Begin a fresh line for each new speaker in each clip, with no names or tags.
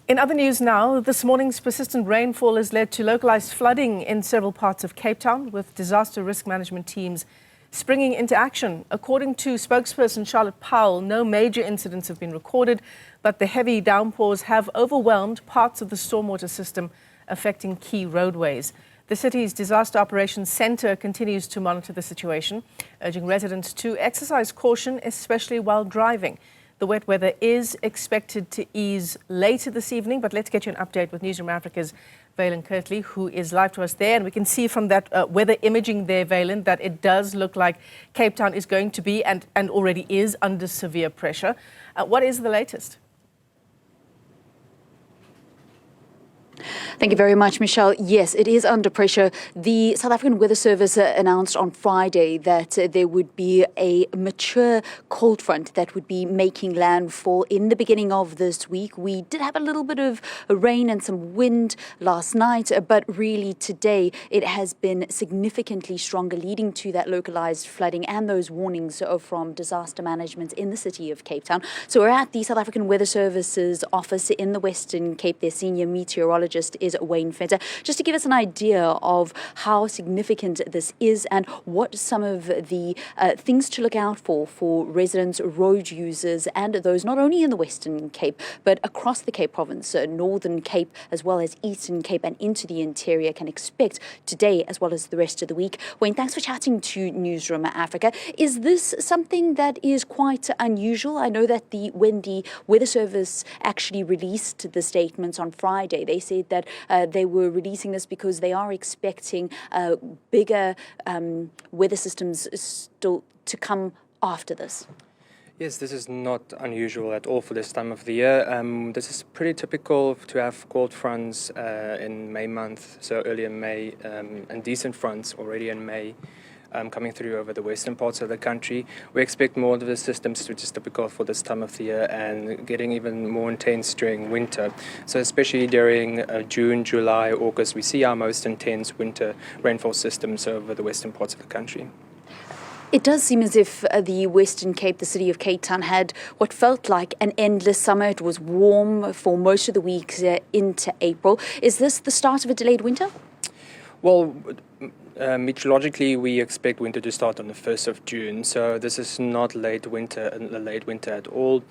In other news now, this morning's persistent rainfall has led to localized flooding in several parts of Cape Town, with disaster risk management teams springing into action. According to spokesperson Charlotte Powell, no major incidents have been recorded, but the heavy downpours have overwhelmed parts of the stormwater system, affecting key roadways. The city's Disaster Operations Centre continues to monitor the situation, urging residents to exercise caution, especially while driving. The wet weather is expected to ease later this evening, but let's get you an update with Newzroom Afrika's Vaylen Kirtley, who is live to us there. And we can see from that weather imaging there, Vaylen, that it does look like Cape Town is going to be and already is under severe pressure. What is the latest?
Thank you very much, Michelle. Yes, it is under pressure. The South African Weather Service announced on Friday that there would be a mature cold front that would be making landfall in the beginning of this week. We did have a little bit of rain and some wind last night, but really today it has been significantly stronger, leading to that localized flooding and those warnings from disaster management in the city of Cape Town. So we're at the South African Weather Service's office in the Western Cape. Their senior meteorologist is Wayne just to give us an idea of how significant this is and what some of the things to look out for residents, road users, and those not only in the Western Cape but across the Cape Province, Northern Cape as well as Eastern Cape and into the interior can expect today as well as the rest of the week. Wayne, thanks for chatting to Newzroom Afrika. Is this something that is quite unusual? I know that when the Weather Service actually released the statements on Friday, they said that they were releasing this because they are expecting bigger weather systems still to come after this.
Yes, this is not unusual at all for this time of the year. This is pretty typical to have cold fronts in May month, so early in May, and decent fronts already in May. Coming through over the western parts of the country. We expect more of the systems, which is typical for this time of the year, and getting even more intense during winter. So especially during June, July, August, we see our most intense winter rainfall systems over the western parts of the country.
It does seem as if the Western Cape, the city of Cape Town, had what felt like an endless summer. It was warm for most of the weeks into April. Is this the start of a delayed winter?
Well, meteorologically, we expect winter to start on the 1st of June, so this is not late winter at all.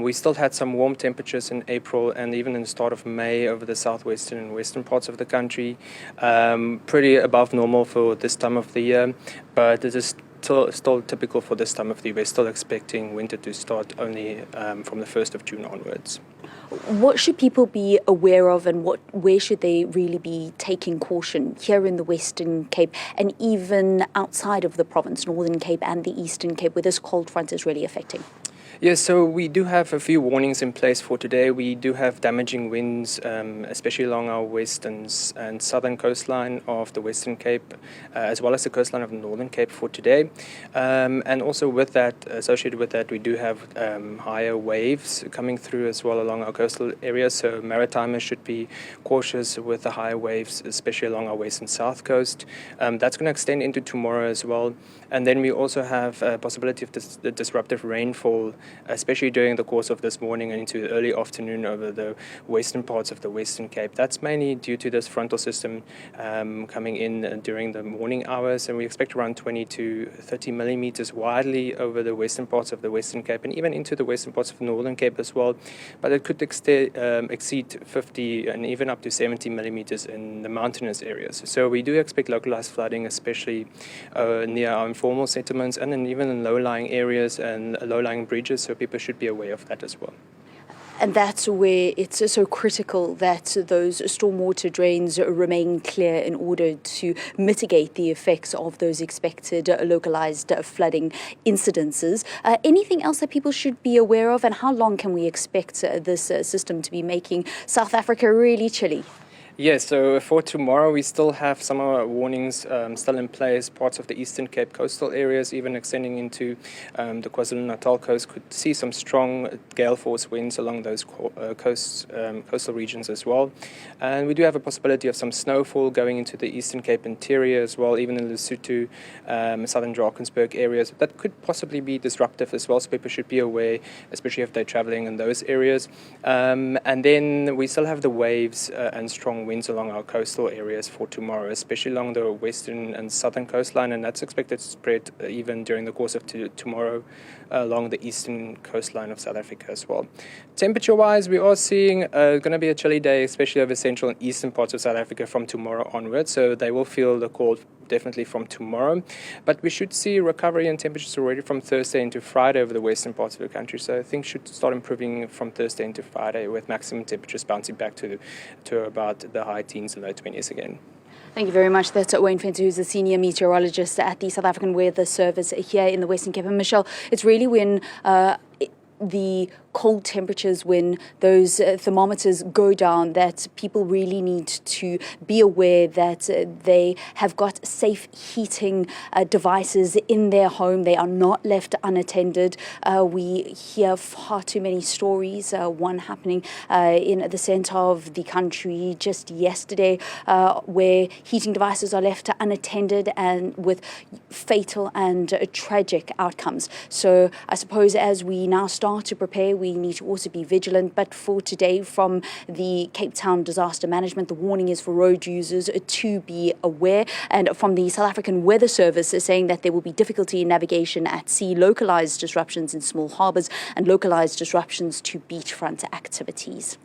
We still had some warm temperatures in April and even in the start of May over the southwestern and western parts of the country. Pretty above normal for this time of the year, but it is still typical for this time of the year. We're still expecting winter to start only from the 1st of June onwards.
What should people be aware of, and where should they really be taking caution here in the Western Cape and even outside of the province, Northern Cape and the Eastern Cape, where this cold front is really affecting?
Yes, so we do have a few warnings in place for today. We do have damaging winds, especially along our western and southern coastline of the Western Cape, as well as the coastline of the Northern Cape for today. And also with that, associated with that, we do have higher waves coming through as well along our coastal areas. So maritimers should be cautious with the higher waves, especially along our west and south coast. That's going to extend into tomorrow as well. And then we also have a possibility of disruptive rainfall, especially during the course of this morning and into the early afternoon over the western parts of the Western Cape. That's mainly due to this frontal system coming in during the morning hours, and we expect around 20 to 30 millimeters widely over the western parts of the Western Cape and even into the western parts of the Northern Cape as well. But it could exceed 50 and even up to 70 millimeters in the mountainous areas. So we do expect localized flooding, especially near our informal settlements and then even in low-lying areas and low-lying bridges. So people should be aware of that as well.
And that's where it's so critical that those stormwater drains remain clear in order to mitigate the effects of those expected localized flooding incidences. Anything else that people should be aware of, and how long can we expect this system to be making South Africa really chilly?
Yes, so for tomorrow we still have summer warnings still in place. Parts of the Eastern Cape coastal areas, even extending into the KwaZulu-Natal coast, could see some strong gale force winds along those coastal regions as well. And we do have a possibility of some snowfall going into the Eastern Cape interior as well, even in Lesotho, southern Drakensberg areas. That could possibly be disruptive as well, so people should be aware, especially if they're traveling in those areas. And then we still have the waves and strong winds along our coastal areas for tomorrow, especially along the western and southern coastline, and that's expected to spread even during the course of tomorrow along the eastern coastline of South Africa as well. Temperature-wise, we are seeing going to be a chilly day, especially over central and eastern parts of South Africa from tomorrow onwards, so they will feel the cold definitely from tomorrow, but we should see recovery in temperatures already from Thursday into Friday over the western parts of the country, so things should start improving from Thursday into Friday, with maximum temperatures bouncing back to about the high teens and low 20s again.
Thank you very much. That's Wayne Fenter, who's a senior meteorologist at the South African Weather Service here in the Western Cape. And Michelle, it's really when the cold temperatures, when those thermometers go down, that people really need to be aware that they have got safe heating devices in their home. They are not left unattended. We hear far too many stories, one happening in the center of the country just yesterday, where heating devices are left unattended and with fatal and tragic outcomes. So I suppose as we now start to prepare, we need to also be vigilant. But for today, from the Cape Town Disaster Management, the warning is for road users to be aware. And from the South African Weather Service, saying that there will be difficulty in navigation at sea, localized disruptions in small harbours, and localized disruptions to beachfront activities.